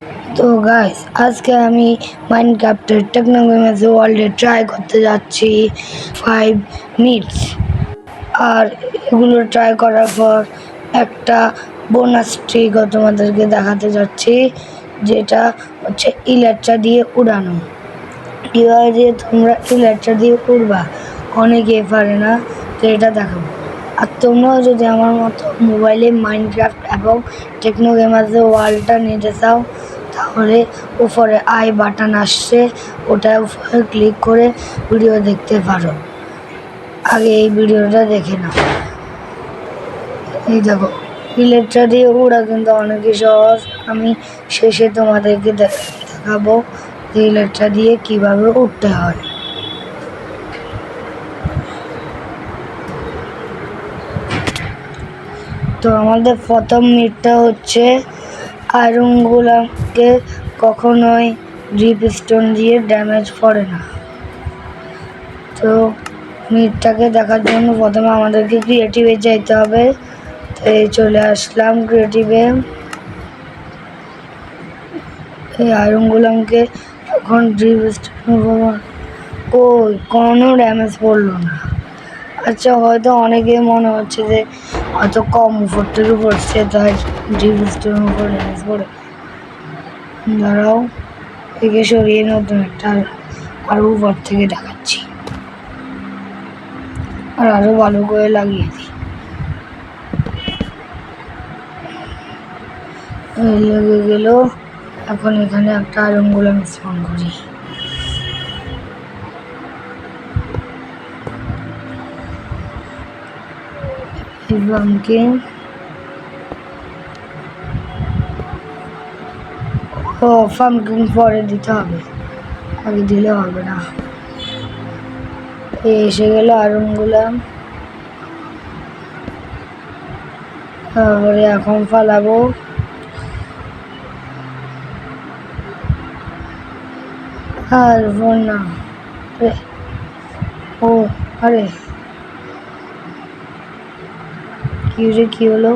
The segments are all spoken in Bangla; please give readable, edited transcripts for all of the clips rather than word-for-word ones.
তো গাইস, আজকে আমি মাইনক্রাফটের টেকনোগেমার্স ওয়ার্ল্ডে ট্রাই করতে যাচ্ছি 5 মিনিটস। আর এগুলো ট্রাই করার পর একটা বোনাস ট্রিকও তোমাদেরকে দেখাতে যাচ্ছি, যেটা হচ্ছে ইলাচ্চা দিয়ে উড়ানো। কীভাবে যে তোমরা ইলাচ্চা দিয়ে উড়বা অনেকেই পারে না, তো এটা দেখাবো। আর তোমরাও যদি আমার মতো মোবাইলে মাইনক্রাফট এবং টেকনোগেমার্স ওয়ার্ল্ডটা নিতে চাও, তাহলে উপরে আই বাটন আসছে, ওটার উপরে ক্লিক করে ভিডিও দেখতে পারো। আগে এই ভিডিওটা দেখে নাও। এই দেখো, ইলেকট্রা দিয়ে উড়া কিন্তু অনেকই সহজ। আমি শেষে তোমাদেরকে দেখাবো যে ইলেকট্রা দিয়ে কিভাবে উঠতে হয়। তো আমাদের প্রথম মিটটা হচ্ছে আয়রনগুলোকে কখনোই ড্রিপ স্টোন দিয়ে ড্যামেজ করে না। তো মিটটাকে দেখার জন্য প্রথমে আমাদেরকে ক্রিয়েটিভে যাইতে হবে। তো এই চলে আসলাম ক্রিয়েটিভে। এই আয়রনগুলোকে যখন ড্রিপ স্টোন কোনো ড্যামেজ পড়লো না। আচ্ছা, হয়তো অনেকে মনে হচ্ছে যে হয়তো কম উপর থেকে পড়ছে, তাই ড্রিপ স্টোনের উপর ড্যামেজ পড়ে। দাঁড়াও, একে সরিয়ে নতুন একটা আরো উপর থেকে দেখাচ্ছি, আর আরো ভালো করে লাগিয়ে দিই। লেগে গেল। এখন এখানে একটা আয়রনগুলো স্পন করি। ইভানকে ফার্মকিং পরে দিতে হবে, আগে দিলে হবে না। এসে গেল আয়রনগুলো। তারপরে এখন ফালাবো। আর না, ও আরে কি হলো?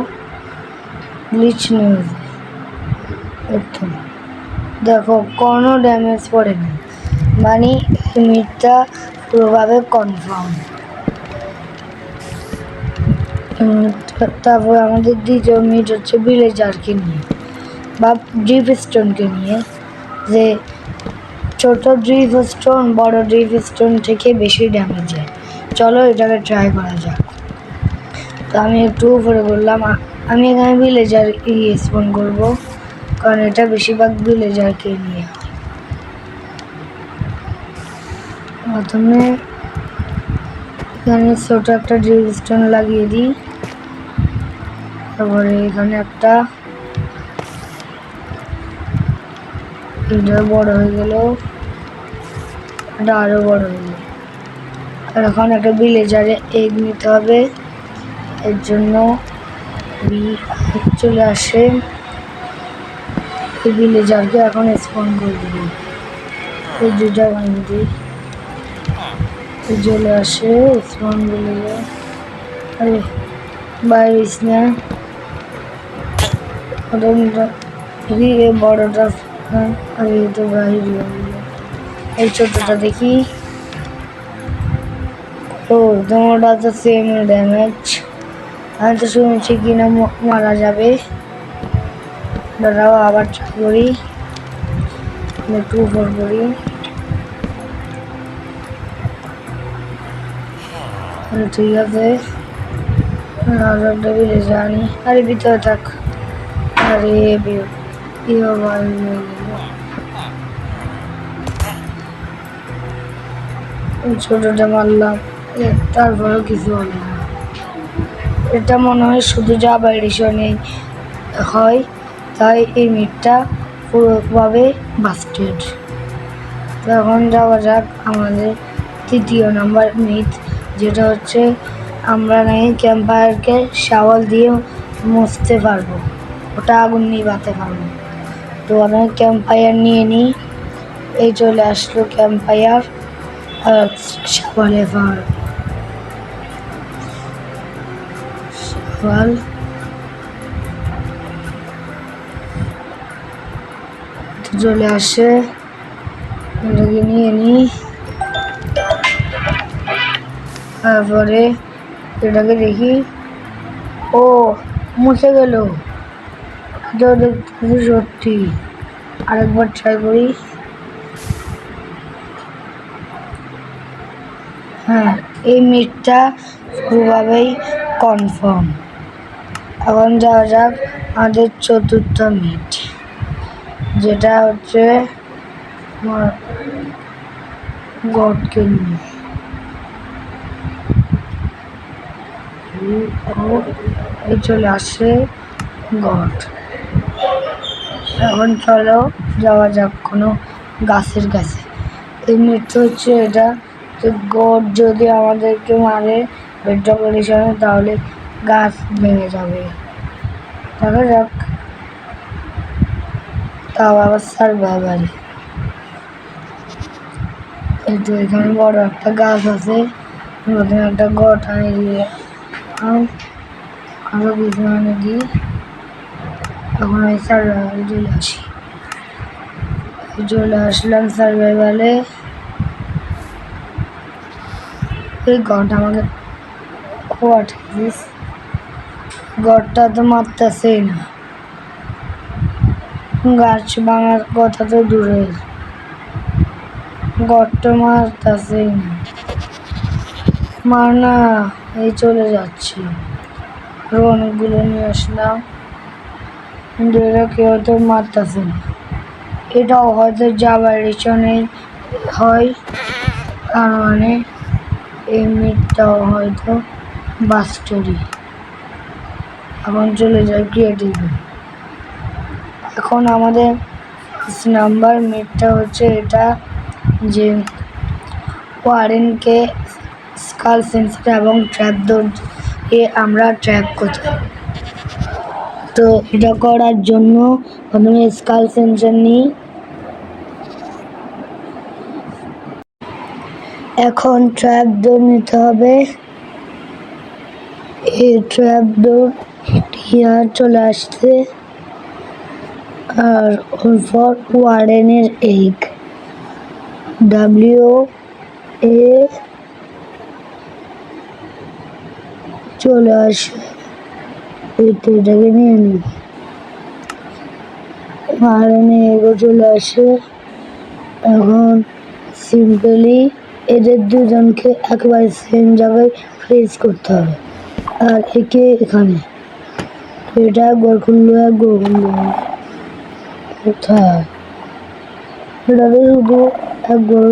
Glitch news. দেখো, কোনো ড্যামেজ পড়ে না, মানে মিটটা পুরোভাবে কনফার্ম। তারপর আমাদের দ্বিতীয় মিট হচ্ছে ভিলেজারকে নিয়ে বা ড্রিপ স্টোনকে নিয়ে, যে ছোট ড্রিপ স্টোন বড় ড্রিপ স্টোন থেকে বেশি ড্যামেজ যায়। চলো এটাকে ট্রাই করা যাক। তো আমি একটু উপরে বললাম, আমি এখানে ভিলেজার স্পন করবো, কারণ এটা বেশিরভাগ ভিলেজারকে নিয়ে। প্রথমে এখানে ছোট একটা ড্রিপ স্টোন লাগিয়ে দিই। তারপরে এখানে একটা, এটা বড় হয়ে গেল, এটা আরো বড় হয়ে গেল। আর এখন একটা ভিলেজারে এগ নিতে হবে, এর জন্য চলে আসে। এই ভিলেজারকে এখন স্পন করে দিব। এই দুটা ভাঙিয়ে দিই, চলে আসে স্পন ভিলেজার। আরে বাইরিস না, বড়টা আরে তো বাইরে। এই ছোটটা দেখি। ও, তোমারটা তো সেম ড্যামেজ। আমি তো শুনছি কিনা মারা যাবে। দাঁড়াও, আবার ট্রাই করি, একটু উপর করি। ঠিক আছে, আর একটা ভিলেজার আনি। আরে ভিতরে থাক। আরে ছোটটা মারলাম, তারপরেও কিছু হলো না। এটা মনে হয় শুধু জাভা এডিশনে হয়, তাই এই মিটটা পুরোভাবে বাস্টেড। তখন যাওয়া যাক আমাদের তৃতীয় নাম্বার মিট, যেটা হচ্ছে আমরা নাকি ক্যাম্পায়ারকে শাওয়াল দিয়ে মুছতে পারবো, ওটা আগুন নিভাতে পারবো। তো আমি ক্যাম্পায়ার নিয়ে নিই। এই চলে আসলো ক্যাম্পায়ার আর শাওয়ালে শাওয়াল। চলে আসে, এটাকে নিয়ে নিই, তারপরে এটাকে দেখি, ও মুছে গেল। দেখতেছি সত্যি, আরেকবার ট্রাই করি। হ্যাঁ, এই মিটটা পুরোভাবেই কনফার্ম। এখন যাওয়া যাক আমাদের চতুর্থ মিট, যেটা হচ্ছে গডকে নিয়ে। চলে আসে গড। এখন চলো যাওয়া যাক কোনো গাছের কাছে। এই মিথ্যা হচ্ছে এটা যে গড যদি আমাদেরকে মারে বেড্র কন্ডিশনে, তাহলে গাছ ভেঙে যাবে। দেখা যাক, তাও আবার সার্ভাইভাল। এই তো এখানে বড় একটা গাছ আছে, প্রথমে একটা গড আনে দিয়ে আরো কিছু আনে দিই। তখন আমি সার্ভাইভাল চলে আসলাম সার্ভাইভালে। এই গড আমাকে গডটা তো মারতেছেই না, গাছ ভাঙার কথা তো দূরের, গডটা মারতেছেই না, মার না। এই চলে যাচ্ছি, আরো অনেকগুলো নিয়ে আসলাম, কিন্তু এরা কেউ তো মারতেছে না। এটাও হয়তো জাভারিশনে হয়, তার মানে এই মিটটাও হয়তো বাস্টরি। এখন চলে যায় ক্রিয়েটিভে। এখন আমাদের ফার্স্ট নাম্বার মিটটা হচ্ছে এটা, যে ওয়ারেনকে স্কাল সেন্সর এবং ট্র্যাপডোর দিয়ে আমরা ট্র্যাপ করতে। তো এটা করার জন্য প্রথমে স্কাল সেন্সর নিই। এখন ট্র্যাপডোর নিতে হবে। এই ট্র্যাপডোর ইয়ার চলে আসছে, আর ওরপর ওয়ারেনের এগ WA চলে আসে। এটাকে নিয়ে নিই, ওয়ারেনের এগও চলে আসে। এখন সিম্পলি এদের দুজনকে একেবারে সেম জায়গায় ফ্রিজ করতে হবে, আর একে এখানে। এটা একবার খুললো, একবার খুললো, কোথায় এটাকে শুধু একবার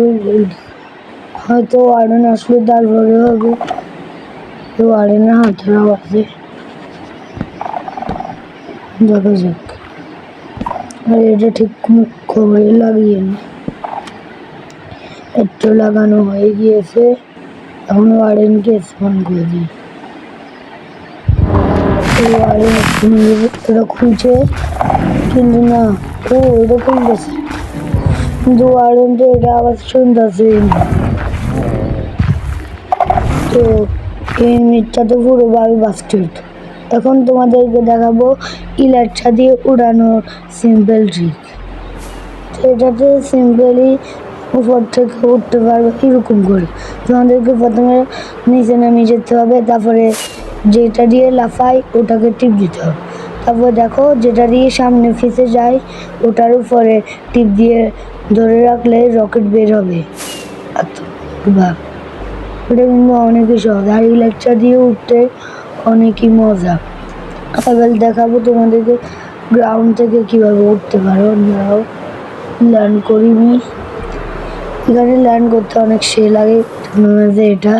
হয়তো ওয়ারেন আসলে তারপরে হবে। ওয়ারেনের হাতের আওয়াজে দেখা যাক। আর এটা ঠিক খবরে লাগিয়ে নি, একটু লাগানো হয়ে গিয়েছে। এখন ওয়ারেনকে স্পন করে দিই। ওয়ারেন এটা খুলছে, কিন্তু না, ও এটা খুলতেছে, কিন্তু ওয়ারেন তো এটা আবার শুনতেছে। তো এই মিটটা তো পুরোভাবে বাস্টেড। এখন তোমাদেরকে দেখাবো ইলাচ্ছা দিয়ে উড়ানোর সিম্পল ট্রিক। এটাতে সিম্পলি উপর থেকে উঠতে পারবে এরকম করে। তোমাদেরকে প্রথমে নিচে নামিয়ে যেতে হবে, তারপরে যেটা দিয়ে লাফাই ওটাকে টিপ দিতে হবে। তারপর দেখো যেটা দিয়ে সামনে ফেসে যায় ওটার উপরে টিপ দিয়ে ধরে রাখলে রকেট বের হবে। বা এটা কিন্তু অনেকই সহজ, আর ইলাচ্ছা দিয়ে উঠতে অনেকই মজা। এবার দেখাবো তোমাদেরকে গ্রাউন্ড থেকে কিভাবে উঠতে পারো। আমরাও ল্যান্ড করিনি, এখানে ল্যান্ড করতে অনেক সে লাগে। এটা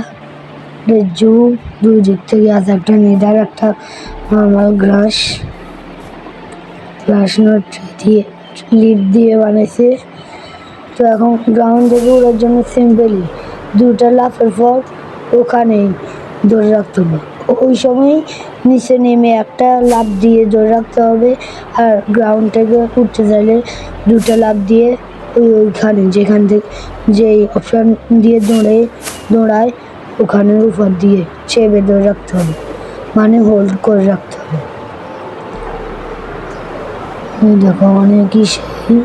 দুই দিক থেকে আছে, একটা নেদার, একটা নর্মাল গ্রাস নোট দিয়ে লিপ দিয়ে বানাইছে। তো এখন গ্রাউন্ড থেকে ওড়ার জন্য সিম্পলি দুটা লাফের পর ওখানে ধরে রাখতে হবে। ওই সময় নিচে নেমে একটা লাফ দিয়ে ধরে রাখতে হবে, আর গ্রাউন্ড থেকে উঠতে চাইলে দুটা লাফ দিয়ে ওইখানে যেখান থেকে যেই অপশান দিয়ে দৌড়ায় ওখানের উপর দিয়ে চেপে ধরে রাখতে হবে, মানে হোল্ড করে রাখতে হবে। দেখো অনেকই সেই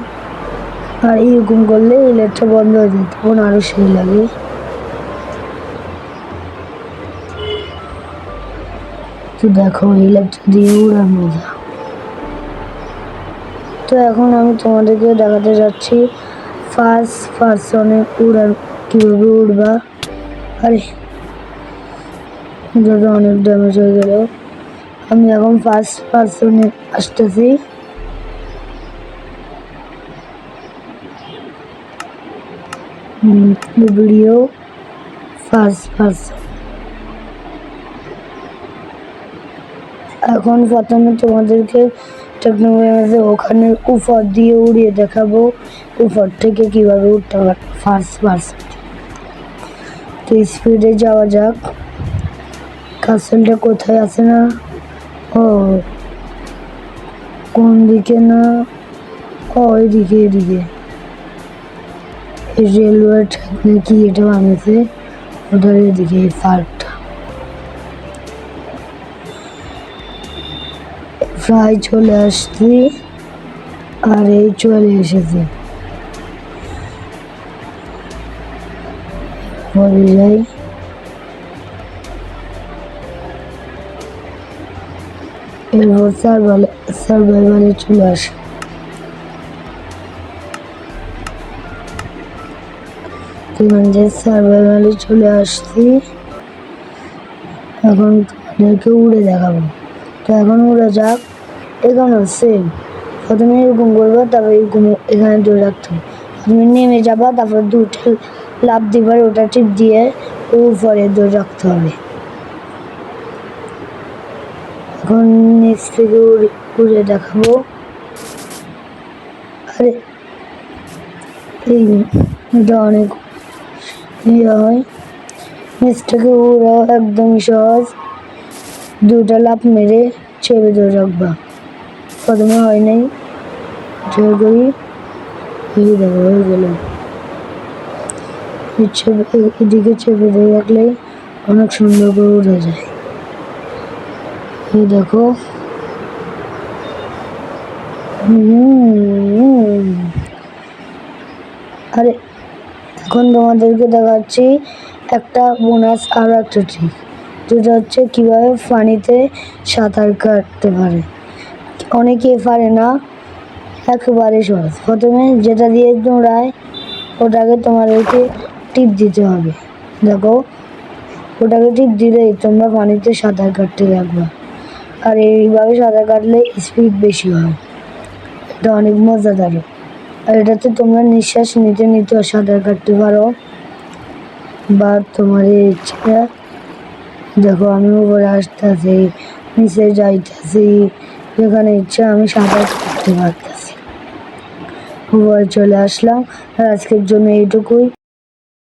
আর এরকম করলে এই লাইটটা বন্ধ হয়ে যায়, তখন আরো সেই লাগে। তো দেখো এই লাইটটা দিয়ে উড়ার মজা। তো এখন আমি তোমাদেরকে দেখাতে যাচ্ছি ফার্স্ট পার্সনে উড়ার, কিভাবে উড়বা। আরে দাদা অনেক ড্যামেজ হয়ে গেল। আমি এখন ফার্স্ট পার্সনে আসতেছি। Video first person. এখন প্রথমে তোমাদেরকে টেকনোলজি ওখানে উপর দিয়ে উড়িয়ে দেখাবো, উপর থেকে কিভাবে উঠতে পারে ফার্স্ট পার্সন। তো স্পিডে যাওয়া যাক। কাসেলটা কোথায় আছে না? ও কোন দিকে না? ও এদিকে এদিকে। রেলওয়ে ট্র্যাক নাকি এটা বানিয়েছে, ওটার এদিকে এই পার্কটা। প্রায় চলে আসছি, আর এই চলে এসেছে। বলে যাই এরপর সার্ভাইভালে চলে আসে। সার্ভাইভালে চলে আসছি। এখন তোমাদেরকে উড়ে দেখাবো। তো এখন উড়ে যাক। এখানে সেম প্রথমে এরকম করবো, তারপর এরকম এখানে ধরে রাখতে হবে। তুমি নেমে যাবা, তারপর দুটো লাফ দিবার, ওটা টিপ দিয়ে উপরে ধরে রাখতে হবে। এখন নিচ থেকে উড়ে দেখাবো। আরে এটা অনেক ইয়ে হয়। নিচ থেকে উড়াও একদমই সহজ। দুটা লাফ মেরে চেপে ধরে রাখবা। প্রথমে হয় নাই, ট্রাই করি। এই দেখো হয়ে গেল। এদিকে চেপে ধরে রাখলে অনেক সুন্দর করে উড়ে যায়। এই দেখো। আরে এখন তোমাদেরকে দেখাচ্ছি একটা বোনাস, আরো একটা ট্রিক, যেটা হচ্ছে কিভাবে পানিতে সাঁতার কাটতে পারে। অনেকে পারে না, একেবারে সহজ। প্রথমে যেটা দিয়ে দৌড়ায় ওটাকে তোমাদেরকে টিপ দিতে হবে। দেখো ওটাকে টিপ দিলেই তোমরা পানিতে সাঁতার কাটতে লাগবে। আর এইভাবে সাঁতার কাটলে স্পিড বেশি হয়, এটা অনেক মজাদার। আর এটাতে তোমরা নিঃশ্বাস নিতে নিতে সাঁতার কাটতে পারো, বা তোমার ইচ্ছা। দেখো আমি উপরে আসতেছি, নিচে যাইতেছি, যেখানে ইচ্ছা আমি সাঁতার কাটতে পারতেছি। উপরে চলে আসলাম। আর আজকের জন্য এইটুকুই।